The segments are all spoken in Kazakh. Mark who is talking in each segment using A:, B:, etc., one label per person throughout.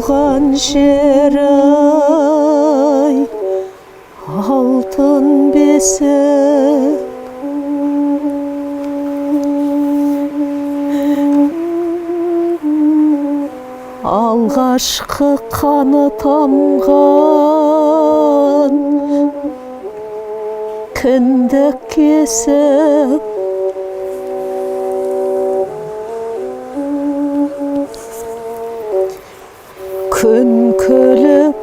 A: туған жер ай, алтын бесік. Алғашқы қаны тамған кіндік кесіп, күн күліп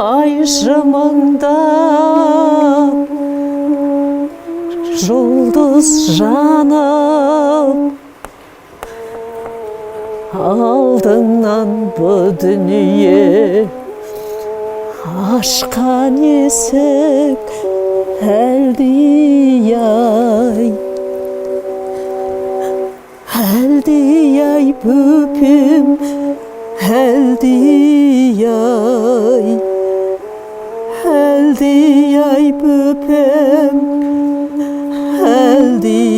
A: ай жымыңдап, жұлдыз жанып, алдыңнан бұ дүние ашқан есік әлдей-ай, әлдей-ай бөпем, әлдей-ай, әлдей-ай бөпем, әлдей-ай,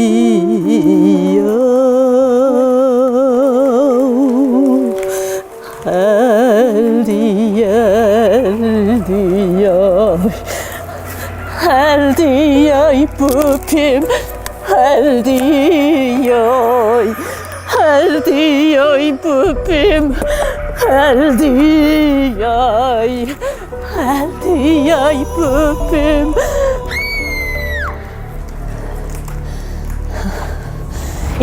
A: әлдей-ай бөпем, әлдей-ай, әлдей-ай бөпем, әлдей-ай, әлдей-ай бөпем.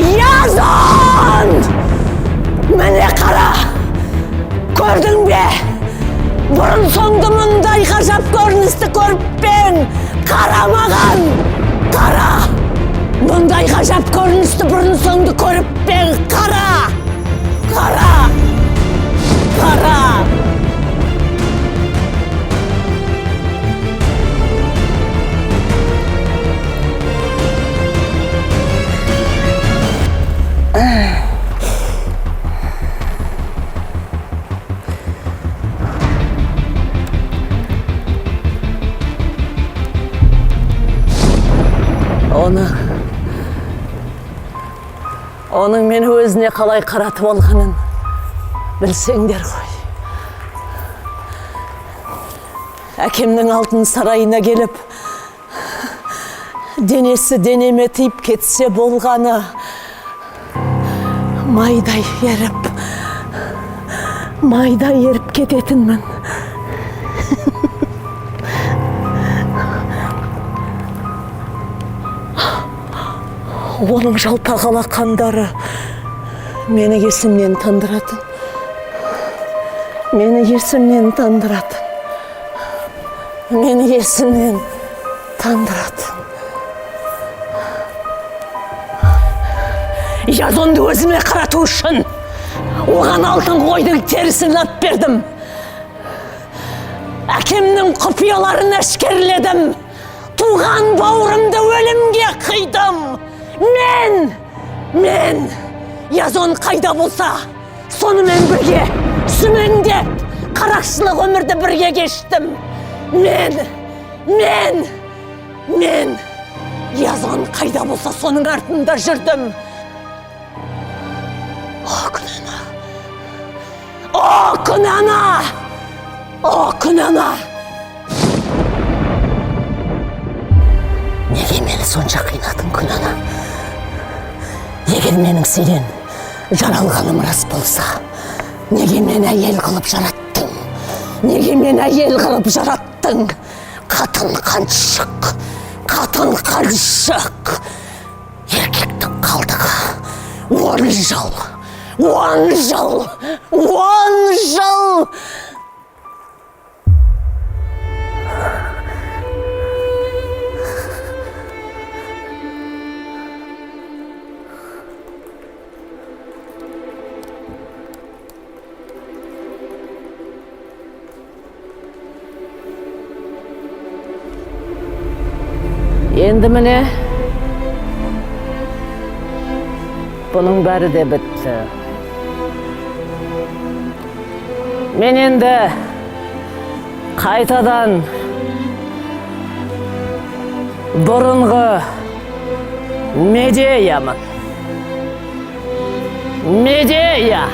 A: Язон! Міне қара! Көрдің бе? Бұрын соңды мұндай ғажап көріністі көріп пен, қарамаған! Қара! Мұндай ғажап көріністі бұрын соңды көріп пен, қара! Қара! Қара! Оның мені өзіне қалай қаратып алғанын білсеңдер ғой. Әкемнің алтын сарайына келіп, денесі денеме тиіп кетсе болғаны, майдай еріп кететінмін. Оның жалпақ алақандары мені есімнен тандыратын. Мені есімнен тандыратын. Мені есімнен тандыратын. Язонды өзіме қарату үшін оған алтын қойдың терісін алып бердім. Әкемнің құпияларын әшкерледім. Туған бауырымды өлімге қидым. Мен, Язон қайда болса, сонымен бірге, сүмеңдеп, қарақшылық өмірді бірге кештім. Мен, Язон қайда болса, соның артында жүрдім. О күнәна! Неге мені сонша қинадың, күнәна? Егер менің сенен жаралғаным рас болса, неге мені әйел қылып жараттың? Неге мені әйел қылып жараттың? Қатын қаншық, еркектің қалдығы 10 жыл. Енді міне, бұның бәрі де бітті. Мен енді қайтадан бұрынғы Медеямын. Медея!